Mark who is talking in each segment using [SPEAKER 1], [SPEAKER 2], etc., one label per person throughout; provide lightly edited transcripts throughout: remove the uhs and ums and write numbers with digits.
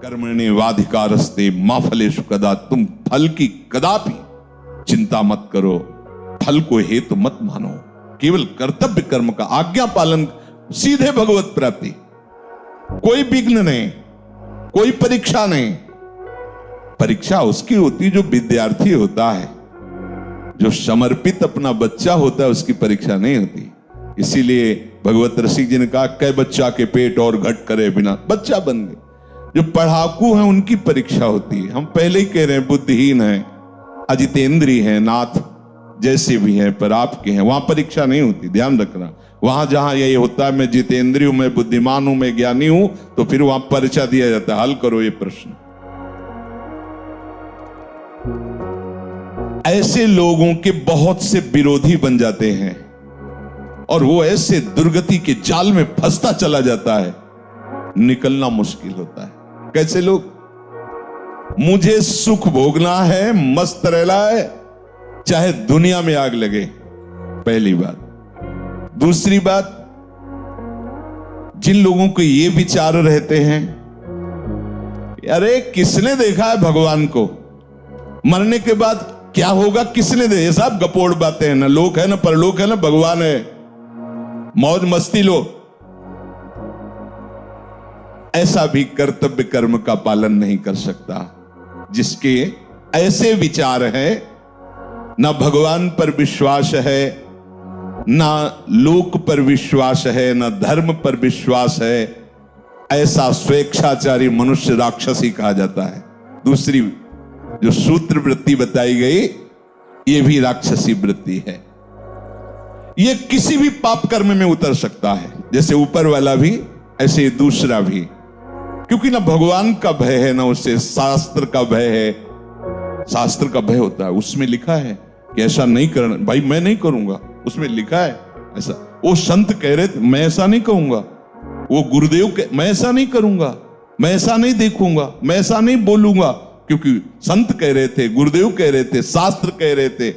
[SPEAKER 1] कर्मण्येवाधिकारस्ते मा फलेषु कदाचन, तुम फल की कदापि चिंता मत करो, फल को हेतु मत मानो, केवल कर्तव्य कर्म का आज्ञा पालन, सीधे भगवत प्राप्ति, कोई विघ्न नहीं, कोई परीक्षा नहीं। परीक्षा उसकी होती जो विद्यार्थी होता है, जो समर्पित अपना बच्चा होता है, उसकी परीक्षा नहीं होती। इसीलिए भगवत रसिक जी ने कहा, कै बच्चा के पेट और घट करे बिना, बच्चा बन गए। जो पढ़ाकू हैं उनकी परीक्षा होती है। हम पहले ही कह रहे हैं बुद्धिहीन हैं, अजितेंद्री हैं, नाथ जैसे भी हैं, पर आपके हैं, वहां परीक्षा नहीं होती, ध्यान रखना। वहां जहां ये होता है मैं जितेंद्रिय हूं, मैं बुद्धिमान हूं, मैं ज्ञानी हूं, तो फिर वहां परीक्षा दिया जाता है, हल करो ये प्रश्न। ऐसे लोगों के बहुत से विरोधी बन जाते हैं और वो ऐसे दुर्गति के जाल में फंसता चला जाता है, निकलना मुश्किल होता है। कैसे लोग, मुझे सुख भोगना है, मस्त रहना है, चाहे दुनिया में आग लगे, पहली बात। दूसरी बात, जिन लोगों को ये विचार रहते हैं, अरे किसने देखा है भगवान को, मरने के बाद क्या होगा किसने दे, ये सब गपोड़ बातें हैं, ना लोक है ना परलोक है ना भगवान है, मौज मस्ती लो। ऐसा भी कर्तव्य कर्म का पालन नहीं कर सकता जिसके ऐसे विचार हैं, ना भगवान पर विश्वास है, ना लोक पर विश्वास है, ना धर्म पर विश्वास है। ऐसा स्वेच्छाचारी मनुष्य राक्षसी कहा जाता है। दूसरी जो सूत्र वृत्ति बताई गई, यह भी राक्षसी वृत्ति है। यह किसी भी पाप कर्म में उतर सकता है, जैसे ऊपर वाला भी ऐसे दूसरा भी, क्योंकि ना भगवान का भय है, ना उससे शास्त्र का भय है। शास्त्र का भय होता है, उसमें लिखा है कि ऐसा नहीं करना, भाई मैं नहीं करूंगा, उसमें लिखा है ऐसा। वो संत कह रहे थे, मैं ऐसा नहीं कहूंगा। वो गुरुदेव मैं ऐसा नहीं करूंगा, मैं ऐसा नहीं देखूंगा, मैं ऐसा नहीं बोलूंगा, क्योंकि संत कह रहे थे, गुरुदेव कह रहे थे, शास्त्र कह रहे थे,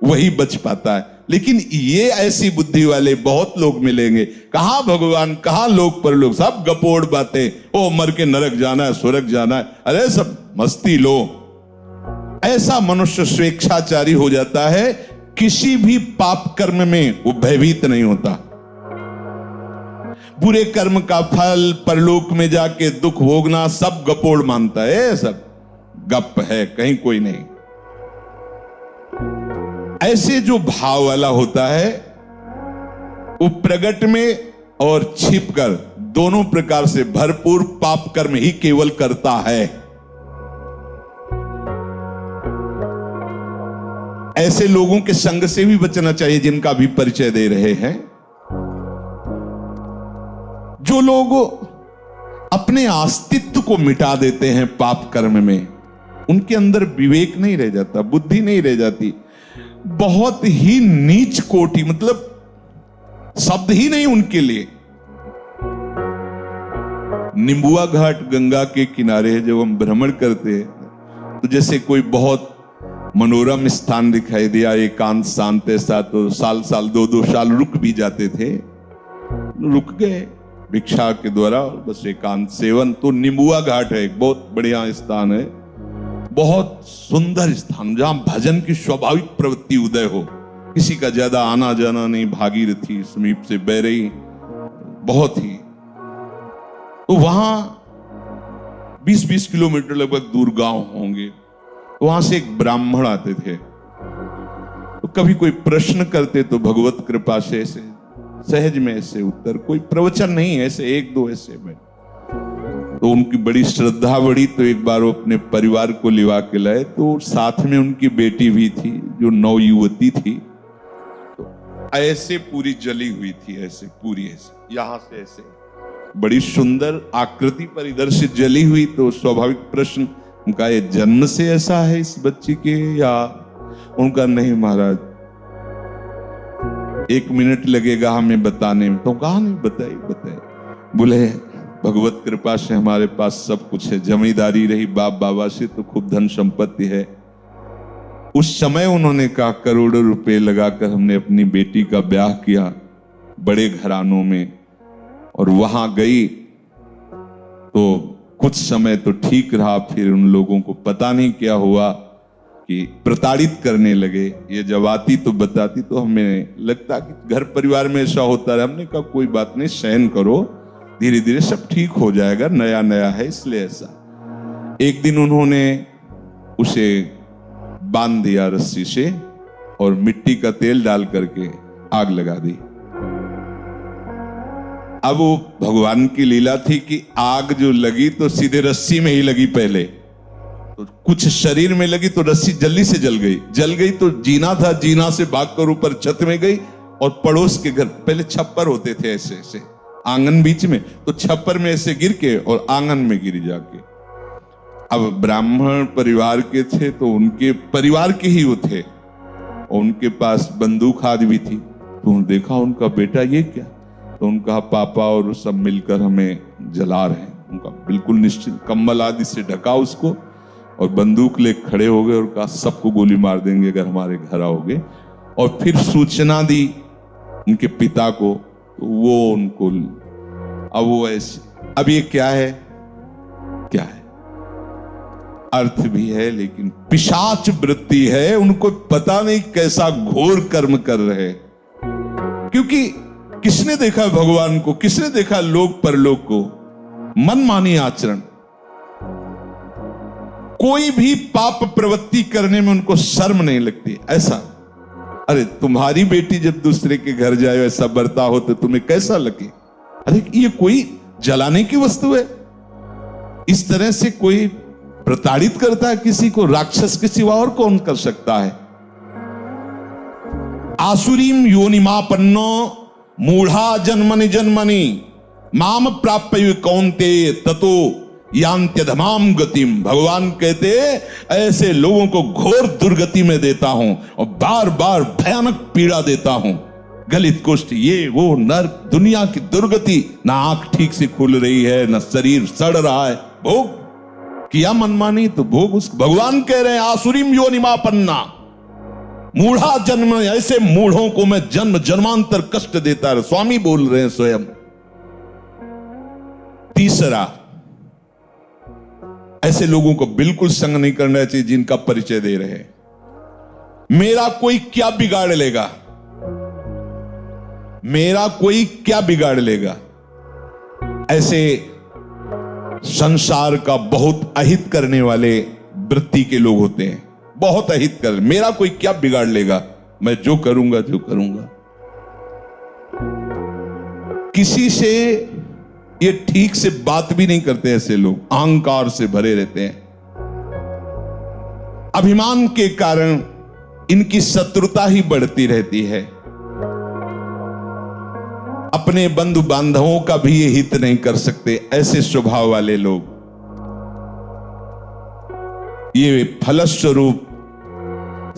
[SPEAKER 1] वही बच पाता है। लेकिन ये ऐसी बुद्धि वाले बहुत लोग मिलेंगे, कहां भगवान, कहां लोक परलोक, सब गपोड़ बातें, ओ मर के नरक जाना है, स्वर्ग जाना है, अरे सब मस्ती लो। ऐसा मनुष्य स्वेच्छाचारी हो जाता है, किसी भी पाप कर्म में वो भयभीत नहीं होता। बुरे कर्म का फल, परलोक में जाके दुख भोगना, सब गपोड़ मानता है, सब गप है, कहीं कोई नहीं। ऐसे जो भाव वाला होता है, वो प्रगट में और छिपकर दोनों प्रकार से भरपूर पाप कर्म ही केवल करता है। ऐसे लोगों के संग से भी बचना चाहिए, जिनका भी परिचय दे रहे हैं। जो लोग अपने अस्तित्व को मिटा देते हैं पाप कर्म में, उनके अंदर विवेक नहीं रह जाता, बुद्धि नहीं रह जाती। बहुत ही नीच कोटि, मतलब शब्द ही नहीं उनके लिए। निंबुआ घाट गंगा के किनारे है, जब हम भ्रमण करते हैं तो जैसे कोई बहुत मनोरम स्थान दिखाई दिया, एकांत शांत ऐसा, तो साल साल 2-2 साल रुक भी जाते थे, रुक गए भिक्षा के द्वारा, बस एकांत सेवन। तो निंबुआ घाट है, एक बहुत बढ़िया स्थान है, बहुत सुंदर स्थान, जहां भजन की स्वाभाविक प्रवृत्ति उदय हो, किसी का ज्यादा आना जाना नहीं, भागीरथी समीप से बह रही, बहुत ही। तो वहां 20-20 किलोमीटर लगभग दूर गांव होंगे, तो वहां से एक ब्राह्मण आते थे, तो कभी कोई प्रश्न करते तो भगवत कृपा से ऐसे सहज में ऐसे उत्तर, कोई प्रवचन नहीं, ऐसे 1-2 ऐसे में। तो उनकी बड़ी श्रद्धा बढ़ी, तो एक बार वो अपने परिवार को लिवा के लाए, तो साथ में उनकी बेटी भी थी जो नवयुवती थी, तो ऐसे पूरी जली हुई थी, ऐसे पूरी ऐसे, यहां से ऐसे बड़ी सुंदर आकृति पर इधर से जली हुई। तो स्वाभाविक प्रश्न उनका, ये जन्म से ऐसा है इस बच्ची के, या उनका नहीं महाराज 1 मिनट लगेगा हमें बताने में। तो कहा नहीं, बताइए। बोले भगवत कृपा से हमारे पास सब कुछ है, जमींदारी रही बाप बाबा से, तो खूब धन संपत्ति है। उस समय उन्होंने कहा करोड़ों रुपए लगाकर हमने अपनी बेटी का ब्याह किया बड़े घरानों में, और वहां गई तो कुछ समय तो ठीक रहा, फिर उन लोगों को पता नहीं क्या हुआ कि प्रताड़ित करने लगे। ये जब आती तो बताती तो हमें लगता कि घर परिवार में ऐसा होता है। हमने कहा कोई बात नहीं, सहन करो, धीरे धीरे सब ठीक हो जाएगा, नया नया है इसलिए ऐसा। एक दिन उन्होंने उसे बांध दिया रस्सी से और मिट्टी का तेल डाल करके आग लगा दी। अब वो भगवान की लीला थी कि आग जो लगी तो सीधे रस्सी में ही लगी, पहले तो कुछ शरीर में लगी तो रस्सी जल्दी से जल गई तो जीना था, जीना से भागकर ऊपर छत में गई और पड़ोस के घर, पहले छप्पर होते थे ऐसे ऐसे आंगन बीच में, तो छप्पर में ऐसे गिर के और आंगन में गिरी जाके। अब ब्राह्मण परिवार के थे तो उनके परिवार के ही वो थे और उनके पास बंदूक आदि भी थी। तो देखा उनका बेटा ये क्या, तो उनका पापा और सब मिलकर हमें जला रहे हैं। उनका बिल्कुल निश्चित कंबल आदि से ढका उसको और बंदूक ले खड़े हो गए और कहा सबको गोली मार देंगे अगर हमारे घर आओगे। और फिर सूचना दी उनके पिता को, तो वो उनको, अब वो ऐसे, अब ये क्या है, क्या है, अर्थ भी है लेकिन पिशाच वृत्ति है, उनको पता नहीं कैसा घोर कर्म कर रहे। क्योंकि किसने देखा भगवान को, किसने देखा लोक परलोक को, मनमानी आचरण, कोई भी पाप प्रवृत्ति करने में उनको शर्म नहीं लगती। ऐसा, अरे तुम्हारी बेटी जब दूसरे के घर जाए ऐसा बर्ताव हो तो तुम्हें कैसा लगे, अरे ये कोई जलाने की वस्तु है। इस तरह से कोई प्रताड़ित करता है किसी को, राक्षस के सिवा और कौन कर सकता है। आसुरीम योनिमापन्नो मूढ़ा जन्मनि जन्मनि माम प्राप्य कौन्तेय ततो यांत्यधमाम गतिम। भगवान कहते ऐसे लोगों को घोर दुर्गति में देता हूं और बार बार भयानक पीड़ा देता हूं, गलित कुष्ठ, ये वो नर्क, दुनिया की दुर्गति, ना आंख ठीक से खुल रही है, ना शरीर सड़ रहा है, भोग किया मनमानी तो भोग उस। भगवान कह रहे हैं आसुरीम योनिमापन्ना मूढ़ा जन्म, ऐसे मूढ़ों को मैं जन्म जन्मांतर कष्ट देता है, स्वामी बोल रहे हैं स्वयं। तीसरा, ऐसे लोगों को बिल्कुल संग नहीं करना चाहिए जिनका परिचय दे रहे हैं। मेरा कोई क्या बिगाड़ लेगा, मेरा कोई क्या बिगाड़ लेगा, ऐसे संसार का बहुत अहित करने वाले वृत्ति के लोग होते हैं। बहुत अहित कर, मेरा कोई क्या बिगाड़ लेगा, मैं जो करूंगा जो करूंगा। किसी से ये ठीक से बात भी नहीं करते, ऐसे लोग अहंकार से भरे रहते हैं। अभिमान के कारण इनकी शत्रुता ही बढ़ती रहती है। अपने बंधु बांधवों का भी ये हित नहीं कर सकते, ऐसे स्वभाव वाले लोग। ये फलस्वरूप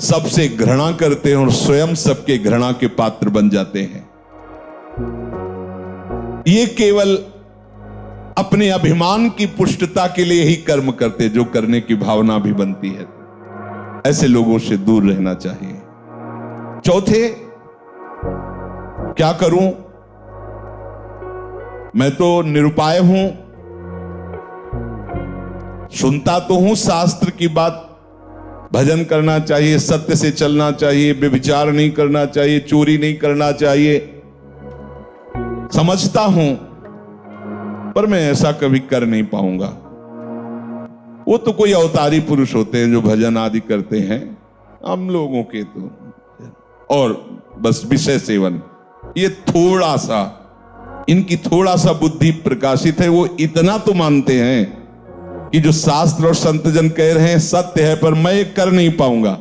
[SPEAKER 1] सबसे घृणा करते हैं और स्वयं सबके घृणा के पात्र बन जाते हैं। ये केवल अपने अभिमान की पुष्टता के लिए ही कर्म करते, जो करने की भावना भी बनती है। ऐसे लोगों से दूर रहना चाहिए। चौथे, क्या करूं, मैं तो निरुपाय हूं, सुनता तो हूं शास्त्र की बात, भजन करना चाहिए, सत्य से चलना चाहिए, व्यभिचार नहीं करना चाहिए, चोरी नहीं करना चाहिए, समझता हूं, पर मैं ऐसा कभी कर नहीं पाऊंगा। वो तो कोई अवतारी पुरुष होते हैं जो भजन आदि करते हैं, हम लोगों के तो और बस विषय सेवन, ये थोड़ा सा, इनकी थोड़ा सा बुद्धि प्रकाशित है। वो इतना तो मानते हैं कि जो शास्त्र और संतजन कह रहे हैं सत्य है, पर मैं ये कर नहीं पाऊंगा,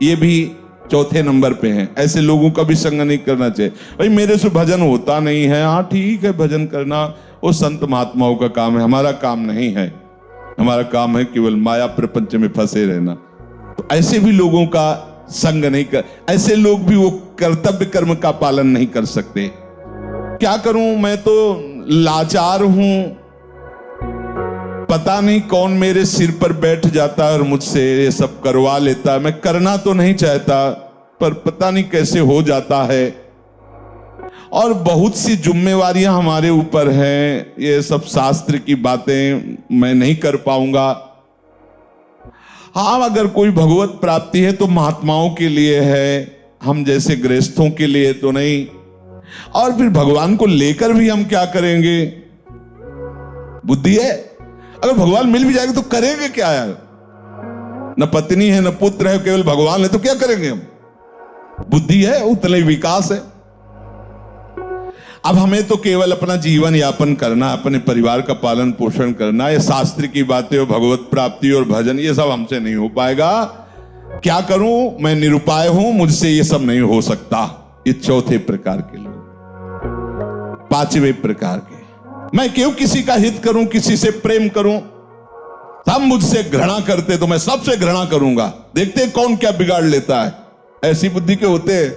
[SPEAKER 1] ये भी चौथे नंबर पे हैं। ऐसे लोगों का भी संग नहीं करना चाहिए। भाई मेरे से भजन होता नहीं है, हाँ ठीक है, भजन करना वो संत महात्माओं का काम है, हमारा काम नहीं है। हमारा काम है केवल माया प्रपंच में फंसे रहना। तो ऐसे भी लोगों का संग नहीं कर, ऐसे लोग भी वो कर्तव्य कर्म का पालन नहीं कर सकते। क्या करूं, मैं तो लाचार हूं, पता नहीं कौन मेरे सिर पर बैठ जाता है और मुझसे ये सब करवा लेता है। मैं करना तो नहीं चाहता, पर पता नहीं कैसे हो जाता है। और बहुत सी जिम्मेवारियां हमारे ऊपर हैं, ये सब शास्त्र की बातें मैं नहीं कर पाऊंगा। हाँ, अगर कोई भगवत प्राप्ति है तो महात्माओं के लिए है, हम जैसे गृहस्थों के लिए तो नहीं। और फिर भगवान को लेकर भी हम क्या करेंगे? बुद्धि है, अगर भगवान मिल भी जाएगा तो करेंगे क्या यार? न पत्नी है न पुत्र है, केवल भगवान है, तो क्या करेंगे हम? बुद्धि है, उतना ही विकास है। अब हमें तो केवल अपना जीवन यापन करना, अपने परिवार का पालन पोषण करना। ये शास्त्र की बातें और भगवत प्राप्ति और भजन ये सब हमसे नहीं हो पाएगा। क्या करूं? मैं निरुपाय हूं, मुझसे ये सब नहीं हो सकता। ये चौथे प्रकार के लोग। पांचवें प्रकार के, मैं क्यों किसी का हित करूं, किसी से प्रेम करूं? सब मुझसे घृणा करते तो मैं सबसे घृणा करूंगा, देखते हैं कौन क्या बिगाड़ लेता है। ऐसी बुद्धि के होते हैं,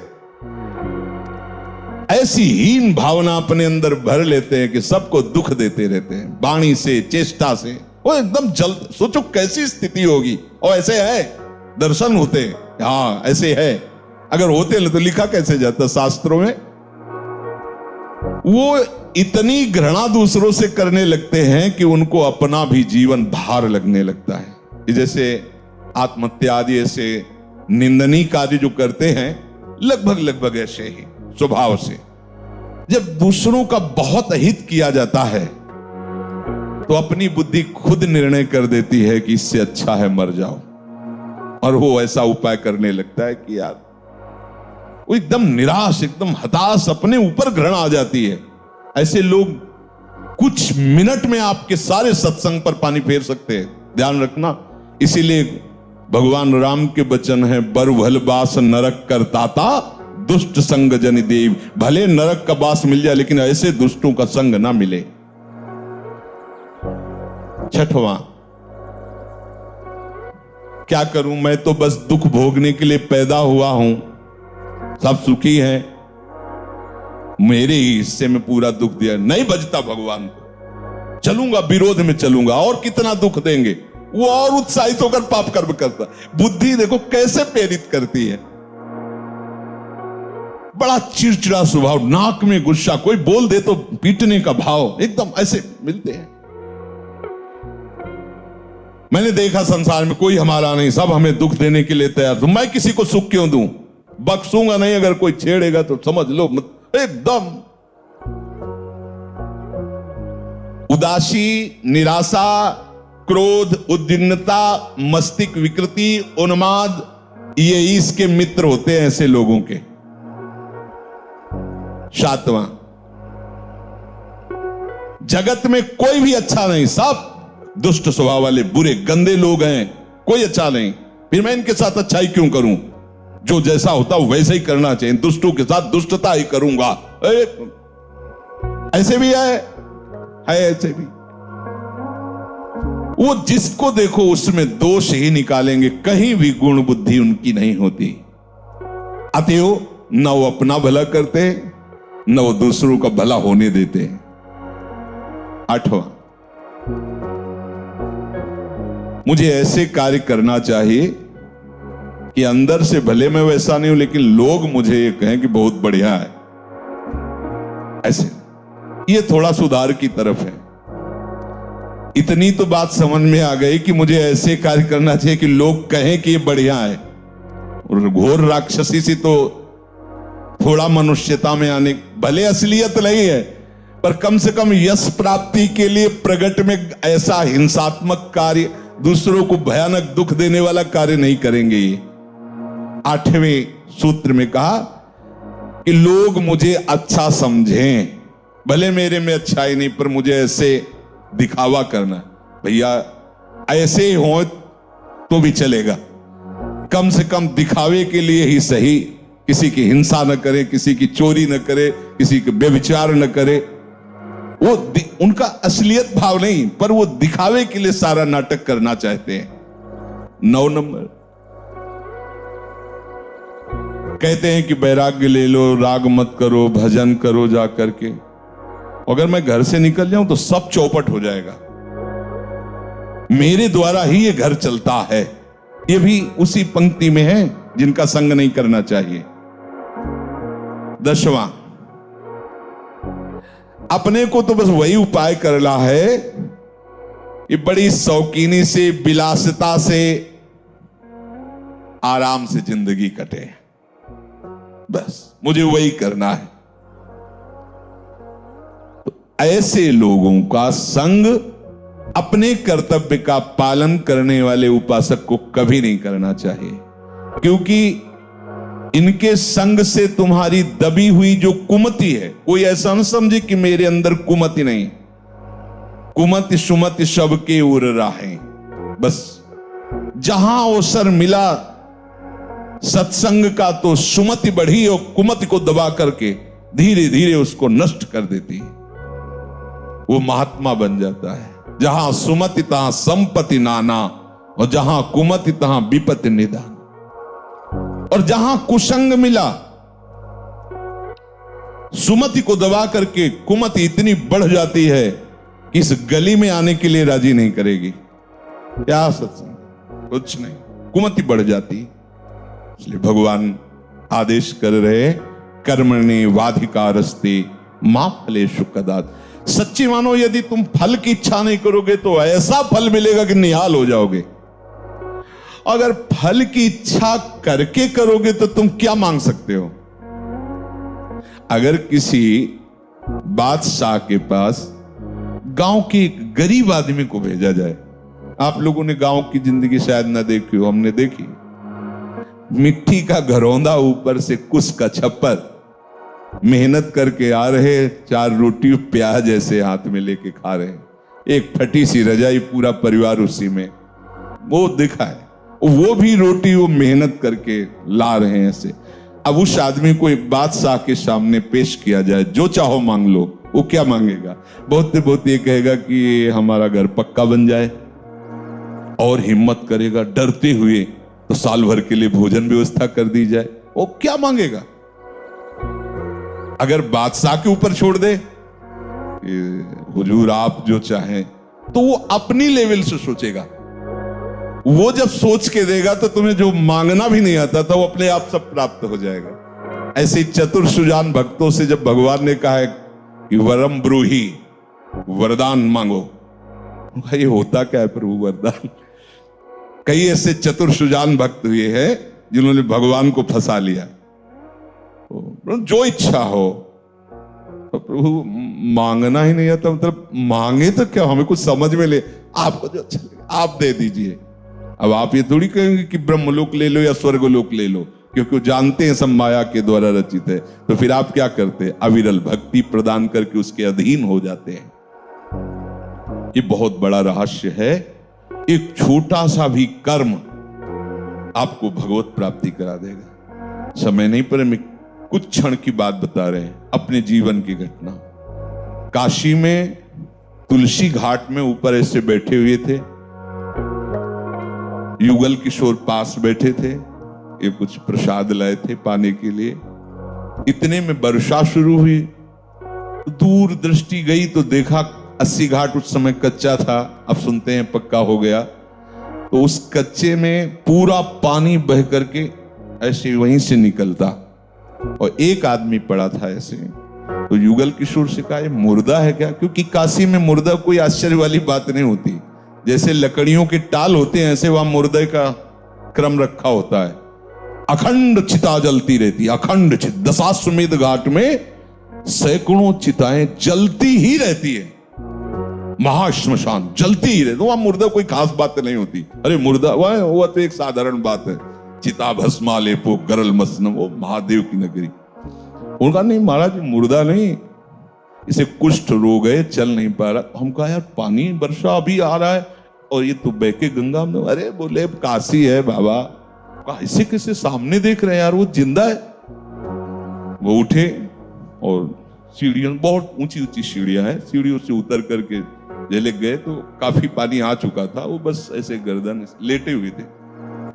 [SPEAKER 1] ऐसी हीन भावना अपने अंदर भर लेते हैं कि सबको दुख देते रहते हैं, वाणी से, चेष्टा से। वो एकदम जल्द, सोचो कैसी स्थिति होगी। और ऐसे है, दर्शन होते हैं, हाँ ऐसे है। अगर होते तो लिखा कैसे जाता शास्त्रों में? वो इतनी घृणा दूसरों से करने लगते हैं कि उनको अपना भी जीवन भार लगने लगता है। जैसे आत्महत्या आदि ऐसे निंदनीय कार्य जो करते हैं, लगभग ऐसे ही स्वभाव से। जब दूसरों का बहुत हित किया जाता है तो अपनी बुद्धि खुद निर्णय कर देती है कि इससे अच्छा है मर जाओ, और वो ऐसा उपाय करने लगता है कि यार वो एकदम निराश, एकदम हताश, अपने ऊपर घृणा आ जाती है। ऐसे लोग कुछ मिनट में आपके सारे सत्संग पर पानी फेर सकते हैं, ध्यान रखना। इसीलिए भगवान राम के वचन है, बर भल बास नरक करताता, दुष्ट संग जन देव। भले नरक का बास मिल जाए लेकिन ऐसे दुष्टों का संग ना मिले। छठवां, क्या करूं, मैं तो बस दुख भोगने के लिए पैदा हुआ हूं, सब सुखी हैं, मेरे ही हिस्से में पूरा दुख दिया। नहीं बजता भगवान को, चलूंगा विरोध में चलूंगा, और कितना दुख देंगे। वो और उत्साहित होकर पाप कर्म करता। बुद्धि देखो कैसे प्रेरित करती है। बड़ा चिड़चिड़ा स्वभाव, नाक में गुस्सा, कोई बोल दे तो पीटने का भाव, एकदम ऐसे मिलते हैं। मैंने देखा संसार में कोई हमारा नहीं, सब हमें दुख देने के लिए तैयार। तो मैं किसी को सुख क्यों दूं? बख्शूंगा नहीं, अगर कोई छेड़ेगा तो समझ लो एकदम उदासी, निराशा, क्रोध, उद्विग्नता, मस्तिष्क विकृति, उन्माद, ये इसके मित्र होते हैं ऐसे लोगों के। सातवां, जगत में कोई भी अच्छा नहीं, सब दुष्ट स्वभाव वाले, बुरे गंदे लोग हैं, कोई अच्छा नहीं। फिर मैं इनके साथ अच्छाई क्यों करूं? जो जैसा होता वैसे ही करना चाहिए। दुष्टों के साथ दुष्टता ही करूंगा। ऐसे भी है ऐसे भी। वो जिसको देखो उसमें दोष ही निकालेंगे, कहीं भी गुण बुद्धि उनकी नहीं होती। अतएव न वो अपना भला करते, न वो दूसरों का भला होने देते। आठवां, मुझे ऐसे कार्य करना चाहिए कि अंदर से भले मैं वैसा नहीं हूं लेकिन लोग मुझे ये कहें कि बहुत बढ़िया है। ऐसे ये थोड़ा सुधार की तरफ है। इतनी तो बात समझ में आ गई कि मुझे ऐसे कार्य करना चाहिए कि लोग कहें कि ये बढ़िया है। और घोर राक्षसी से तो थोड़ा मनुष्यता में आने, भले असलियत नहीं है पर कम से कम यश प्राप्ति के लिए प्रगट में ऐसा हिंसात्मक कार्य, दूसरों को भयानक दुख देने वाला कार्य नहीं करेंगे। ये आठवें सूत्र में कहा कि लोग मुझे अच्छा समझें, भले मेरे में अच्छाई नहीं पर मुझे ऐसे दिखावा करना। भैया ऐसे ही हो तो भी चलेगा, कम से कम दिखावे के लिए ही सही। किसी की हिंसा न करे, किसी की चोरी न करे, किसी के व्यभिचार न करे। वो उनका असलियत भाव नहीं, पर वो दिखावे के लिए सारा नाटक करना चाहते हैं। 9 नंबर, कहते हैं कि वैराग्य ले लो, राग मत करो, भजन करो जा करके। अगर मैं घर से निकल जाऊं तो सब चौपट हो जाएगा, मेरे द्वारा ही ये घर चलता है। ये भी उसी पंक्ति में है जिनका संग नहीं करना चाहिए। 10वां, अपने को तो बस वही उपाय करना है कि बड़ी शौकीनी से, विलासिता से, आराम से जिंदगी कटे, बस मुझे वही करना है। तो ऐसे लोगों का संग अपने कर्तव्य का पालन करने वाले उपासक को कभी नहीं करना चाहिए, क्योंकि इनके संग से तुम्हारी दबी हुई जो कुमति है, कोई ऐसा न समझे कि मेरे अंदर कुमति नहीं, कुमति सुमति सबके उर राहें। बस जहां अवसर मिला सत्संग का तो सुमति बढ़ी और कुमति को दबा करके धीरे धीरे उसको नष्ट कर देती है। वो महात्मा बन जाता है। जहां सुमति तहां संपत्ति नाना, और जहां कुमति तहां विपत्ति निदान। और जहां कुसंग मिला, सुमति को दबा करके कुमति इतनी बढ़ जाती है कि इस गली में आने के लिए राजी नहीं करेगी। क्या सत्संग, कुछ नहीं, कुमति बढ़ जाती। इसलिए भगवान आदेश कर रहे, कर्मणि वाधिकारस्ते मा फलेषु कदाचित्। सच्ची मानो, यदि तुम फल की इच्छा नहीं करोगे तो ऐसा फल मिलेगा कि निहाल हो जाओगे। अगर फल की इच्छा करके करोगे तो तुम क्या मांग सकते हो? अगर किसी बादशाह के पास गांव के एक गरीब आदमी को भेजा जाए, आप लोगों ने गांव की जिंदगी शायद ना देखी हो, हमने देखी। मिट्टी का घरौंदा, ऊपर से कुश का छप्पर, मेहनत करके आ रहे, 4 रोटी प्याज ऐसे हाथ में लेके खा रहे, एक फटी सी रजाई, पूरा परिवार उसी में। वो दिखा है, वो भी रोटी वो मेहनत करके ला रहे हैं ऐसे। अब उस आदमी को एक बादशाह के सामने पेश किया जाए, जो चाहो मांग लो, वो क्या मांगेगा? बहुत ये कहेगा कि हमारा घर पक्का बन जाए, और हिम्मत करेगा डरते हुए तो साल भर के लिए भोजन व्यवस्था कर दी जाए। वो क्या मांगेगा? अगर बादशाह के ऊपर छोड़ दे, हुजूर आप जो चाहें, तो वो अपनी लेवल से सोचेगा। वो जब सोच के देगा तो तुम्हें जो मांगना भी नहीं आता था वो अपने आप सब प्राप्त हो जाएगा। ऐसे चतुर सुजान भक्तों से जब भगवान ने कहा है कि वरम ब्रूहि, वरदान मांगो, ये होता क्या है प्रभु वरदान? कई ऐसे चतुर सुजान भक्त हुए हैं जिन्होंने भगवान को फंसा लिया। जो इच्छा हो, तो प्रभु मांगना ही नहीं आता, मतलब मांगे तो क्या, हमें कुछ समझ में ले, आपको जो अच्छा लगे आप दे दीजिए। अब आप ये थोड़ी कहेंगे कि ब्रह्मलोक ले लो या स्वर्गलोक ले लो, क्योंकि वो जानते हैं सब माया के द्वारा रचित है। तो फिर आप क्या करते हैं? अविरल भक्ति प्रदान करके उसके अधीन हो जाते हैं। ये बहुत बड़ा रहस्य है। एक छोटा सा भी कर्म आपको भगवत प्राप्ति करा देगा। समय नहीं पर मैं कुछ क्षण की बात बता रहे हैं, अपने जीवन की घटना। काशी में तुलसी घाट में ऊपर ऐसे बैठे हुए थे, युगल किशोर पास बैठे थे, ये कुछ प्रसाद लाए थे पाने के लिए। इतने में वर्षा शुरू हुई, दूर दृष्टि गई तो देखा 80 घाट उस समय कच्चा था, अब सुनते हैं पक्का हो गया। तो उस कच्चे में पूरा पानी बह करके ऐसे वहीं से निकलता, और एक आदमी पड़ा था ऐसे। तो युगल किशोर से कहा, ये मुर्दा है क्या? क्योंकि काशी में मुर्दा कोई आश्चर्य वाली बात नहीं होती। जैसे लकड़ियों के टाल होते हैं, ऐसे वहां मुर्दे का क्रम रखा होता है। अखंड चिता जलती रहती, अखंड चित। दशाश्वमेध घाट में सैकड़ों चिताएं जलती ही रहती है, महाश्मशान जलती ही रहती। वहां मुर्दा कोई खास बात नहीं होती। अरे मुर्दा वह तो एक साधारण बात है, चिता भस्मा लेपो गरल मसनम, वो महादेव की नगरी। उनका नहीं महाराज, मुर्दा नहीं, इसे कुष्ठ रोग है, चल नहीं पा रहा। हम कहा यार पानी वर्षा अभी आ रहा है और ये तो बह के गंगा में। अरे बोले काशी है बाबा। कहा इसे किसे सामने देख रहे हैं यार, वो जिंदा है। वो उठे और सीढ़ियों, बहुत ऊंची ऊंची सीढ़ियां हैं, सीढ़ियों से उतर करके जेले गए तो काफी पानी आ चुका था। वो बस ऐसे गर्दन लेटे हुए थे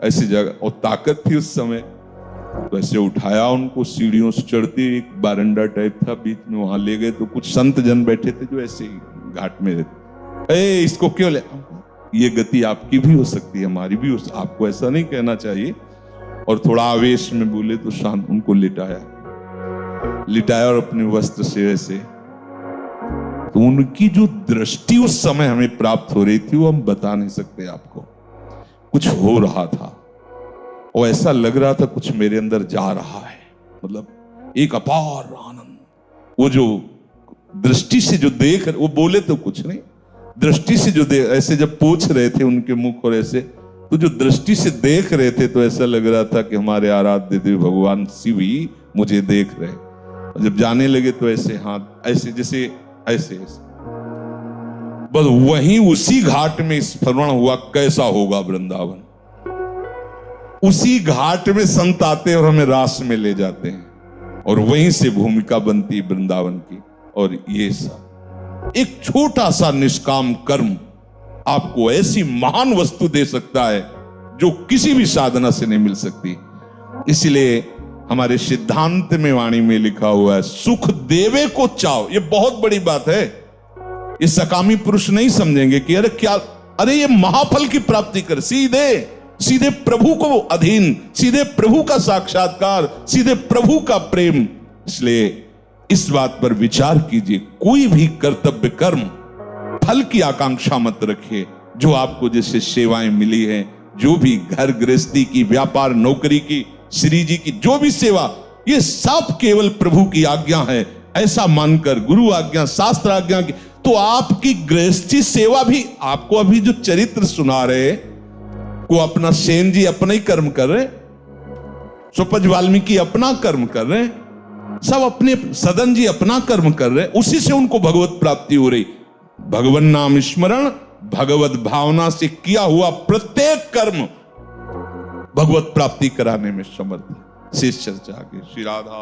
[SPEAKER 1] ऐसी जगह, और ताकत थी उस समय। तो ऐसे उठाया उनको, सीढ़ियों से चढ़ते, एक बारंडा टाइप था बीच में, वहां ले गए। तो कुछ संत जन बैठे थे जो ऐसे ही घाट में रहते। इसको क्यों ले? ये गति आपकी भी हो सकती है, हमारी भी हो, आपको ऐसा नहीं कहना चाहिए। और थोड़ा आवेश में बोले तो शांत उनको लिटाया और अपने वस्त्र से ऐसे तो उनकी जो दृष्टि उस समय हमें प्राप्त हो रही थी वो हम बता नहीं सकते आपको। कुछ हो रहा था और ऐसा लग रहा था कुछ मेरे अंदर जा रहा है, मतलब एक अपार आनंद। वो जो दृष्टि से जो देख, वो बोले तो कुछ नहीं, दृष्टि से जो ऐसे जब पूछ रहे थे उनके मुख और ऐसे, तो जो दृष्टि से देख रहे थे तो ऐसा लग रहा था कि हमारे आराध्य देव भगवान शिव ही मुझे देख रहे। और जब जाने लगे तो ऐसे हाथ ऐसे जैसे ऐसे ऐसे, बस वहीं उसी घाट में स्मरण हुआ कैसा होगा वृंदावन। उसी घाट में संत आते और हमें रास में ले जाते हैं और वहीं से भूमिका बनती वृंदावन की। और ये सब एक छोटा सा निष्काम कर्म आपको ऐसी महान वस्तु दे सकता है जो किसी भी साधना से नहीं मिल सकती। इसलिए हमारे सिद्धांत में वाणी में लिखा हुआ है, सुख देवे को चाओ। ये बहुत बड़ी बात है। ये सकामी पुरुष नहीं समझेंगे कि अरे क्या, अरे ये महाफल की प्राप्ति कर, सीधे सीधे प्रभु को अधीन, सीधे प्रभु का साक्षात्कार, सीधे प्रभु का प्रेम। इसलिए इस बात पर विचार कीजिए, कोई भी कर्तव्य कर्म फल की आकांक्षा मत रखिए। जो आपको जैसे सेवाएं मिली हैं, जो भी घर गृहस्थी की, व्यापार नौकरी की, श्री जी की जो भी सेवा, ये सब केवल प्रभु की आज्ञा है ऐसा मानकर, गुरु आज्ञा, शास्त्र आज्ञा की, तो आपकी गृहस्थी सेवा भी, आपको अभी जो चरित्र सुना रहे को अपना सेन जी अपना ही कर्म कर रहे, सुपज वाल्मीकि अपना कर्म कर रहे, सब अपने सदन जी अपना कर्म कर रहे, उसी से उनको भगवत प्राप्ति हो रही। भगवान नाम स्मरण भगवत भावना से किया हुआ प्रत्येक कर्म भगवत प्राप्ति कराने में समर्थ है। शेष चर्चा आगे। श्री राधा।